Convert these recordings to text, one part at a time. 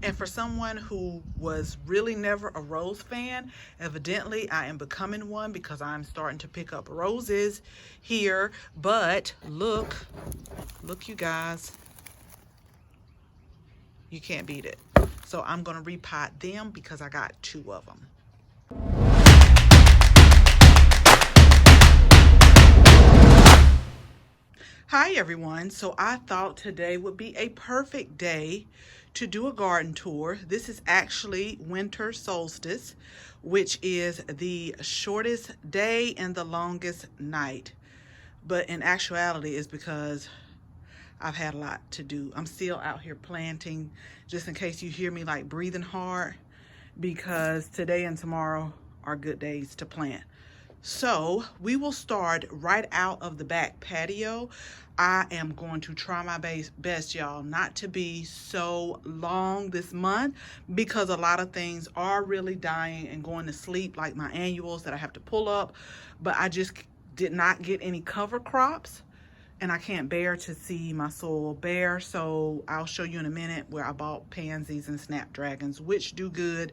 And for someone who was really never a rose fan, evidently I am becoming one because I'm starting to pick up roses here. But look you guys, you can't beat it. So I'm going to repot them because I got 2 of them. Hi everyone. So I thought today would be a perfect day to do a garden tour. This is actually winter solstice, which is the shortest day and the longest night. But in actuality is because I've had a lot to do. I'm still out here planting, just in case you hear me like breathing hard, because today and tomorrow are good days to plant. So we will start right out of the back patio. I am going to try my best, y'all, not to be so long this month because a lot of things are really dying and going to sleep, like my annuals that I have to pull up. But I just did not get any cover crops, and I can't bear to see my soil bare. So I'll show you in a minute where I bought pansies and snapdragons, which do good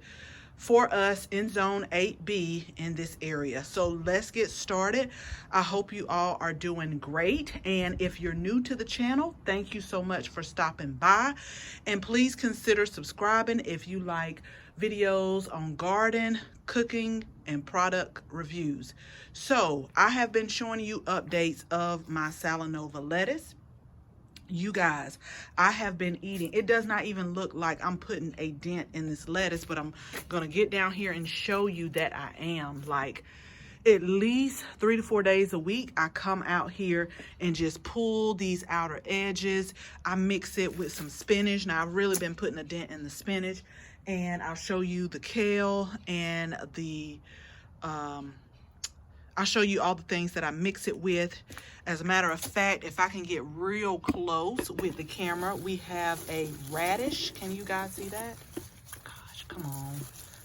for us in zone 8B in this area. So let's get started. I hope you all are doing great. And if you're new to the channel, thank you so much for stopping by. And please consider subscribing if you like videos on garden, cooking, and product reviews. So I have been showing you updates of my Salanova lettuce. You guys, I have been eating. It does not even look like I'm putting a dent in this lettuce, but I'm going to get down here and show you that I am. Like, at least 3 to 4 days a week, I come out here and just pull these outer edges. I mix it with some spinach. Now, I've really been putting a dent in the spinach, and I'll show you the kale and the I'll show you all the things that I mix it with. As a matter of fact, if I can get real close with the camera, we have a radish. Can you guys see that? Gosh, come on,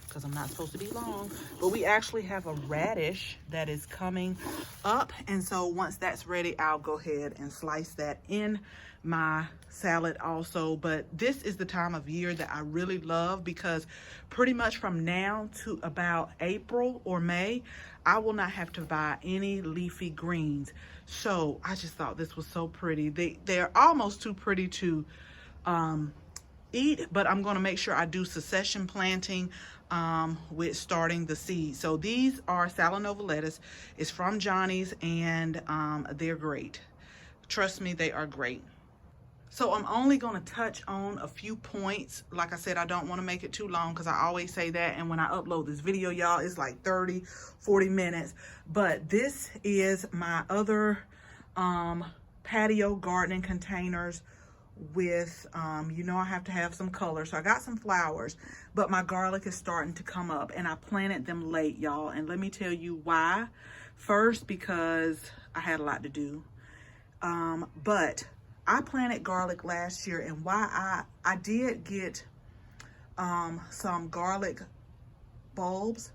because I'm not supposed to be long. But we actually have a radish that is coming up. And so once that's ready, I'll go ahead and slice that in my salad also. But this is the time of year that I really love because pretty much from now to about April or May, I will not have to buy any leafy greens. So I just thought this was so pretty. They're almost too pretty to eat, but I'm going to make sure I do succession planting with starting the seeds. So these are Salanova lettuce. It's from Johnny's, and they're great. Trust me, they are great. So I'm only going to touch on a few points. Like I said, I don't want to make it too long because I always say that. And when I upload this video, y'all, it's like 30, 40 minutes. But this is my other patio gardening containers with, you know, I have to have some color. So I got some flowers, but my garlic is starting to come up. And I planted them late, y'all. And let me tell you why. First, because I had a lot to do. But I planted garlic last year, and why I did get some garlic bulbs.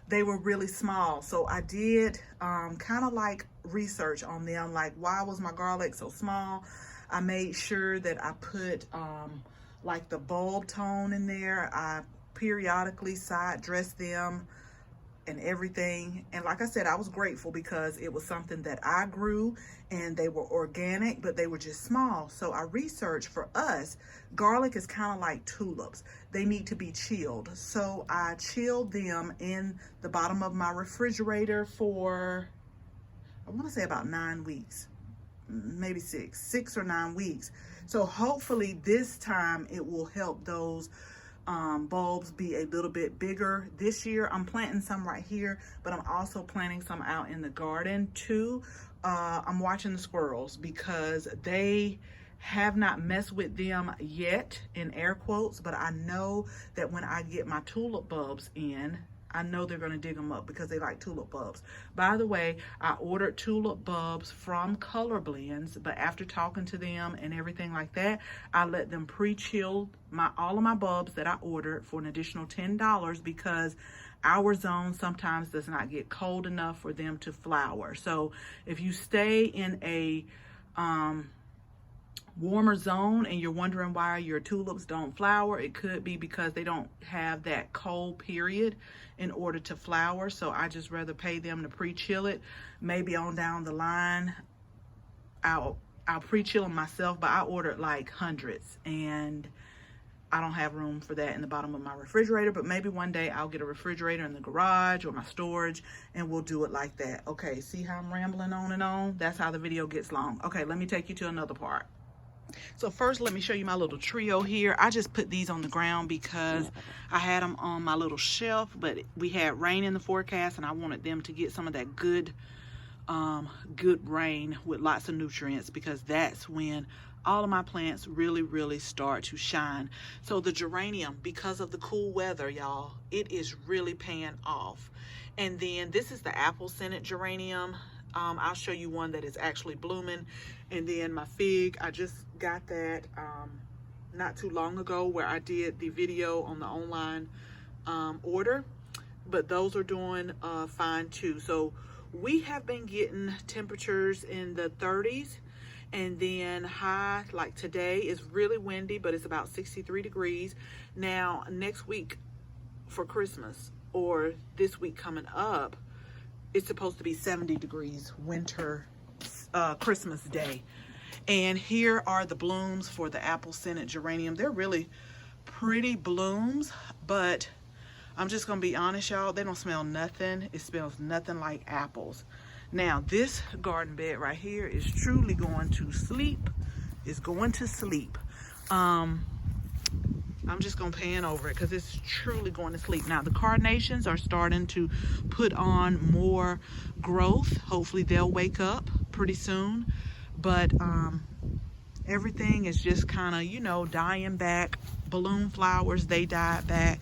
They were really small, so I did kind of like research on them, like why was my garlic so small. I made sure that I put like the bulb tone in there. I periodically side dress them and everything. And like I said, I was grateful because it was something that I grew and they were organic, but they were just small. So I researched, for us, garlic is kind of like tulips. They need to be chilled. So I chilled them in the bottom of my refrigerator for, I want to say about 9 weeks, maybe 6 or 9 weeks. So hopefully this time it will help those bulbs be a little bit bigger. This year I'm planting some right here, but I'm also planting some out in the garden too. I'm watching the squirrels because they have not messed with them yet, in air quotes, but I know that when I get my tulip bulbs in, I know they're going to dig them up because they like tulip bulbs. By the way, I ordered tulip bulbs from Color Blends, but after talking to them and everything like that, I let them pre-chill all of my bulbs that I ordered for an additional $10 because our zone sometimes does not get cold enough for them to flower. So if you stay in a warmer zone and you're wondering why your tulips don't flower, it could be because they don't have that cold period in order to flower. So I just rather pay them to pre-chill it. Maybe on down the line I'll pre-chill them myself, but I ordered like hundreds and I don't have room for that in the bottom of my refrigerator. But maybe one day I'll get a refrigerator in the garage or my storage and we'll do it like that. Okay, see how I'm rambling on and on? That's how the video gets long. Okay, let me take you to another part. So first, let me show you my little trio here. I just put these on the ground because I had them on my little shelf, but we had rain in the forecast and I wanted them to get some of that good rain with lots of nutrients, because that's when all of my plants really start to shine. So the geranium, because of the cool weather, y'all, it is really paying off. And then this is the apple scented geranium. I'll show you one that is actually blooming. And then my fig, I just got that not too long ago, where I did the video on the online order, but those are doing fine too. So we have been getting temperatures in the 30s, and then high, like today is really windy, but it's about 63 degrees. Now next week for Christmas, or this week coming up, it's supposed to be 70 degrees winter Christmas day. And here are the blooms for the apple scented geranium. They're really pretty blooms, but I'm just gonna be honest, y'all, they don't smell nothing. It smells nothing like apples. Now this garden bed right here is truly going to sleep. It's going to sleep. I'm just gonna pan over it because it's truly going to sleep. Now the carnations are starting to put on more growth. Hopefully they'll wake up pretty soon. But everything is just kind of, you know, dying back. Balloon flowers, they died back.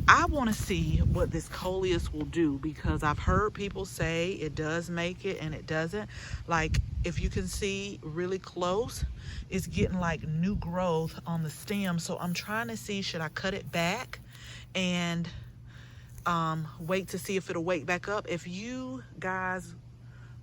I want to see what this coleus will do, because I've heard people say it does make it and it doesn't. Like, if you can see really close, it's getting like new growth on the stem. So I'm trying to see, should I cut it back and wait to see if it'll wake back up? If you guys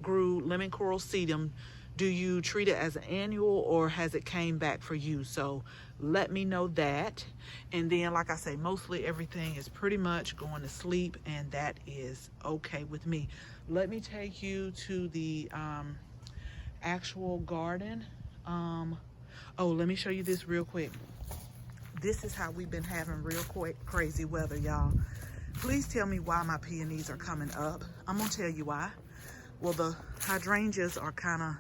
grew lemon coral sedum, do you treat it as an annual, or has it came back for you? So let me know that. And then, like I say, mostly everything is pretty much going to sleep, and that is okay with me. Let me take you to the actual garden. Oh, let me show you this real quick. This is how we've been having real crazy weather, y'all. Please tell me why my peonies are coming up. I'm gonna tell you why. Well, the hydrangeas are kind of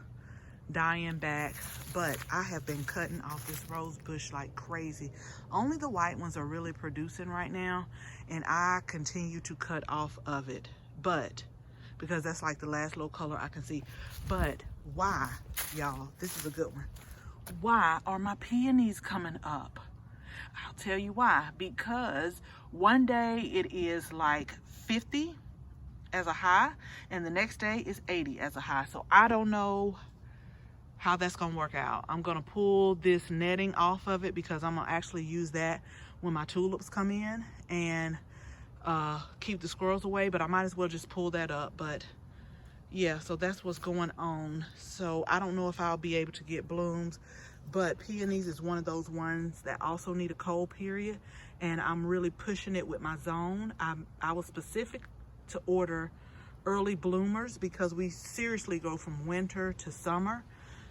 dying back, but I have been cutting off this rose bush like crazy. Only the white ones are really producing right now, and I continue to cut off of it, but because that's like the last little color I can see. But why, y'all, this is a good one. Why are my peonies coming up? I'll tell you why. Because one day it is like 50 as a high, and the next day is 80 as a high. So I don't know how that's gonna work out. I'm gonna pull this netting off of it, because I'm gonna actually use that when my tulips come in, and keep the squirrels away. But I might as well just pull that up. But yeah, so that's what's going on. So I don't know if I'll be able to get blooms, but peonies is one of those ones that also need a cold period, and I'm really pushing it with my zone. I was specific to order early bloomers, because we seriously go from winter to summer.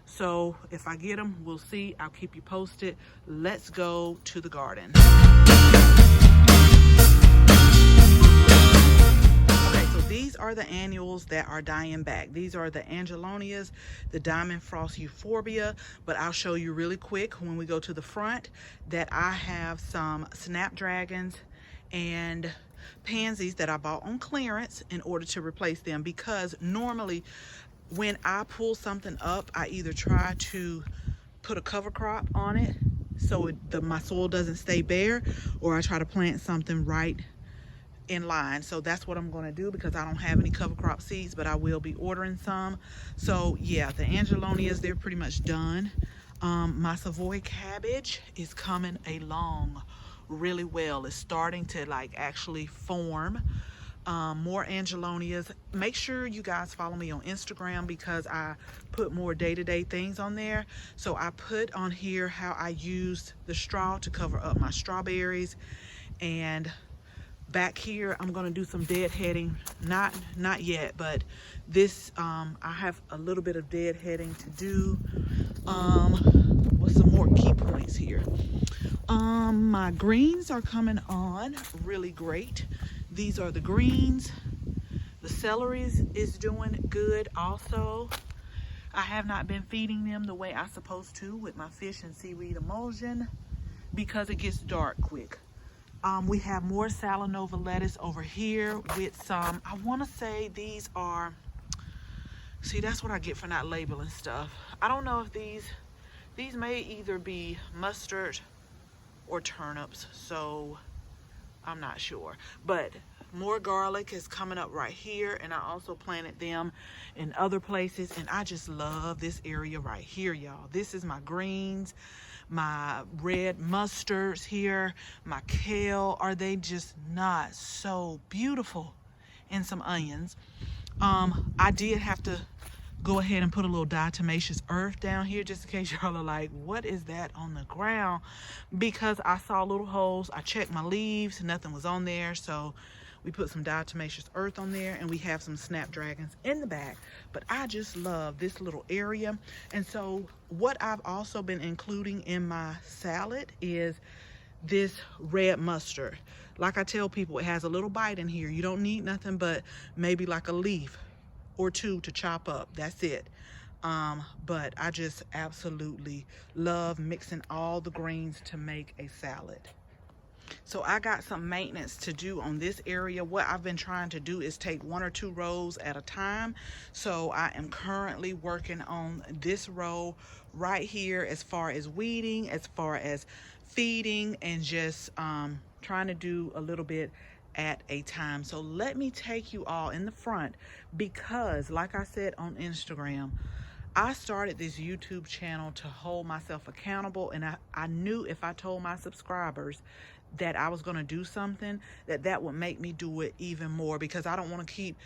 So if I get them, we'll see. I'll keep you posted. Let's go to the garden. Okay, so these are the annuals that are dying back. These are the angelonias, the diamond frost euphorbia, but I'll show you really quick when we go to the front that I have some snapdragons and pansies that I bought on clearance in order to replace them, because normally when I pull something up, I either try to put a cover crop on it so my soil doesn't stay bare, or I try to plant something right in line. So that's what I'm going to do, because I don't have any cover crop seeds, but I will be ordering some. So yeah, the angelonias, they're pretty much done. My Savoy cabbage is coming along really well. It's starting to like actually form. more angelonias. Make sure you guys follow me on Instagram because I put more day-to-day things on there. So I put on here how I used the straw to cover up my strawberries, and back here I'm going to do some deadheading. Not yet, but this I have a little bit of deadheading to do with some more key points here. My greens are coming on really great. These are the greens. The celery is doing good also. I have not been feeding them the way I'm supposed to with my fish and seaweed emulsion because it gets dark quick. We have more Salanova lettuce over here with some, I want to say these are, see, that's what I get for not labeling stuff. I don't know if these may either be mustard or turnips, so I'm not sure. But more garlic is coming up right here, and I also planted them in other places, and I just love this area right here, y'all. This is my greens, my red mustards here, my kale. Are they just not so beautiful? And some onions. I did have to go ahead and put a little diatomaceous earth down here just in case y'all are like, what is that on the ground? Because I saw little holes. I checked my leaves, nothing was on there, so we put some diatomaceous earth on there, and we have some snapdragons in the back. But I just love this little area. And so what I've also been including in my salad is this red mustard. Like I tell people, it has a little bite in here. You don't need nothing but maybe like a leaf or two to chop up. That's it. But I just absolutely love mixing all the greens to make a salad. So I got some maintenance to do on this area. What I've been trying to do is take 1 or 2 rows at a time. So I am currently working on this row right here as far as weeding, as far as feeding, and just trying to do a little bit at a time. So let me take you all in the front because, like I said on Instagram, I started this YouTube channel to hold myself accountable, and I knew if I told my subscribers that I was going to do something, that would make me do it even more, because I don't want to keep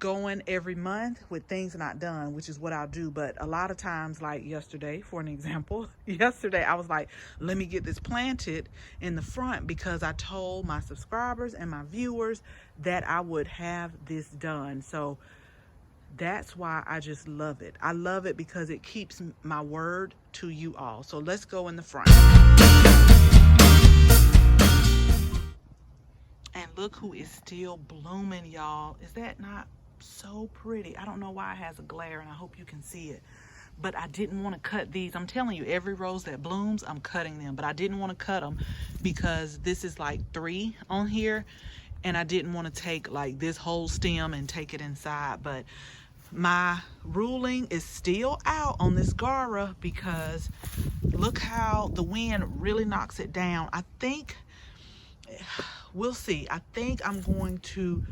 going every month with things not done, which is what I'll do. But a lot of times, like yesterday, for an example, yesterday I was like, let me get this planted in the front because I told my subscribers and my viewers that I would have this done. So that's why I just love it. I love it because it keeps my word to you all. So let's go in the front. And look who is still blooming, y'all. Is that not so pretty? I don't know why it has a glare, and I hope you can see it. But I didn't want to cut these. I'm telling you, every rose that blooms, I'm cutting them. But I didn't want to cut them because this is like 3 on here. And I didn't want to take like this whole stem and take it inside. But my ruling is still out on this Gara because look how the wind really knocks it down. I think, we'll see. I think I'm going to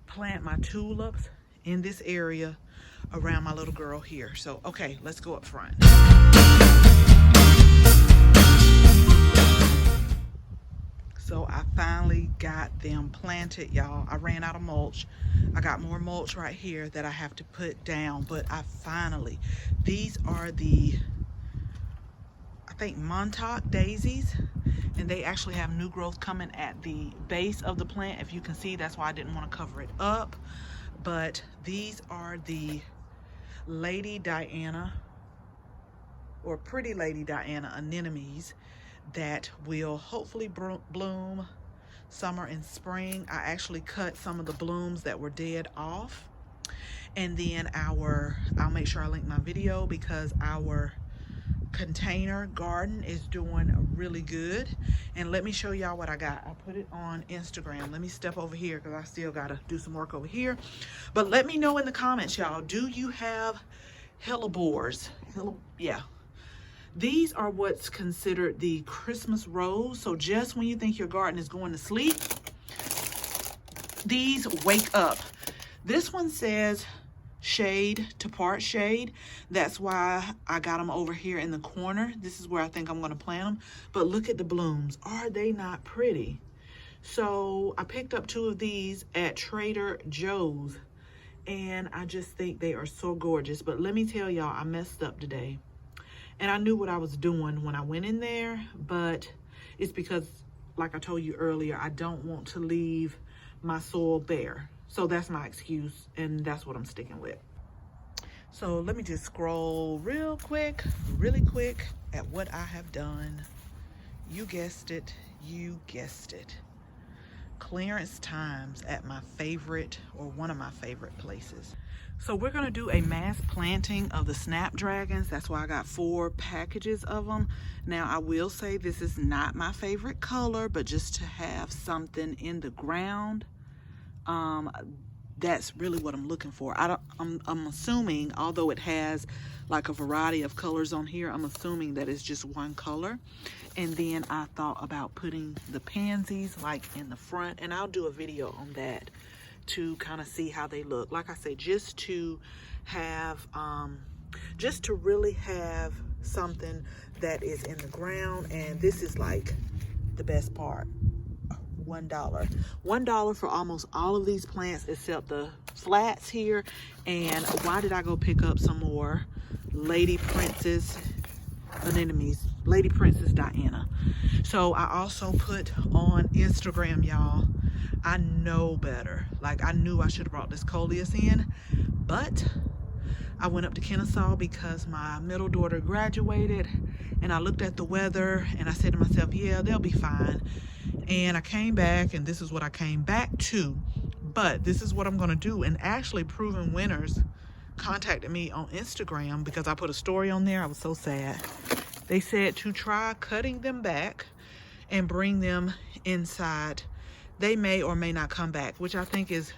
plant my tulips in this area around my little girl here. So, okay, let's go up front. So I finally got them planted, y'all. I ran out of mulch. I got more mulch right here that I have to put down, but these are the, I think, Montauk daisies, and they actually have new growth coming at the base of the plant. If you can see, that's why I didn't want to cover it up. But these are the Lady Diana, or Pretty Lady Diana anemones that will hopefully bloom summer and spring. I actually cut some of the blooms that were dead off, and then I'll make sure I link my video because our container garden is doing really good. And let me show y'all what I got. I put it on Instagram. Let me step over here because I still gotta do some work over here. But let me know in the comments, y'all, do you have hellebores? Yeah. These are what's considered the Christmas rose. So just when you think your garden is going to sleep, these wake up. This one says shade to part shade. That's why I got them over here in the corner. This is where I think I'm going to plant them. But look at the blooms. Are they not pretty? So I picked up 2 of these at Trader Joe's, and I just think they are so gorgeous. But let me tell y'all, I messed up today. And I knew what I was doing when I went in there, but it's because, like I told you earlier, I don't want to leave my soil bare. So that's my excuse, and that's what I'm sticking with. So let me just scroll really quick at what I have done. You guessed it, clearance times at my favorite, or one of my favorite places. So we're gonna do a mass planting of the snapdragons. That's why I got 4 packages of them. Now I will say this is not my favorite color, but just to have something in the ground, that's really what I'm looking for. I'm assuming, although it has like a variety of colors on here, I'm assuming that it's just one color. And then I thought about putting the pansies like in the front, and I'll do a video on that to kind of see how they look. Like I said, just to have, just to really have something that is in the ground. And this is like the best part. $1 for almost all of these plants except the flats here. And why did I go pick up some more Lady Princess anemones, Lady Princess Diana? So I also put on Instagram, y'all, I know better. Like, I knew I should have brought this coleus in, but I went up to Kennesaw because my middle daughter graduated, and I looked at the weather and I said to myself, yeah, they'll be fine. And I came back, and this is what I came back to. But this is what I'm gonna do. And actually, Proven Winners contacted me on Instagram because I put a story on there. I was so sad. They said to try cutting them back and bring them inside. They may or may not come back, which I think is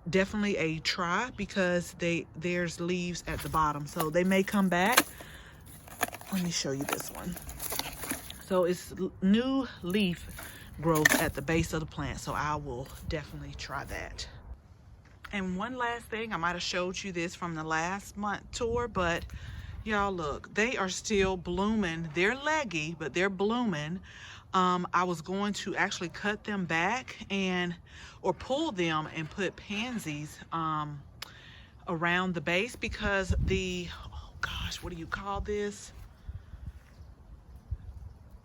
definitely a try, because there's leaves at the bottom, so they may come back. Let me show you this one. So it's new leaf growth at the base of the plant, so I will definitely try that. And one last thing, I might have showed you this from the last month tour, but y'all look, they are still blooming. They're leggy, but they're blooming. I was going to actually cut them back or pull them and put pansies around the base, because oh gosh, what do you call this?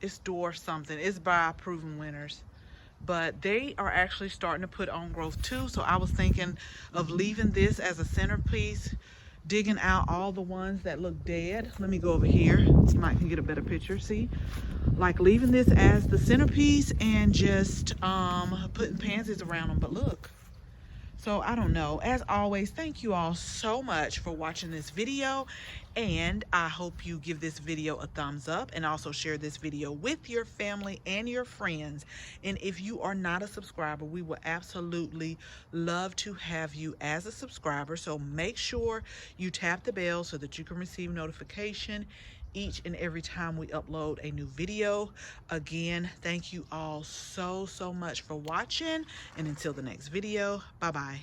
It's dwarf something. It's by Proven Winners. But they are actually starting to put on growth too. So I was thinking of leaving this as a centerpiece, digging out all the ones that look dead. Let me go over here. You might can get a better picture. See? Like leaving this as the centerpiece and just putting pansies around them. But look. So I don't know. As always, thank you all so much for watching this video, and I hope you give this video a thumbs up and also share this video with your family and your friends. And if you are not a subscriber, we will absolutely love to have you as a subscriber. So make sure you tap the bell so that you can receive notification each and every time we upload a new video. Again, thank you all so much for watching, and until the next video, bye bye.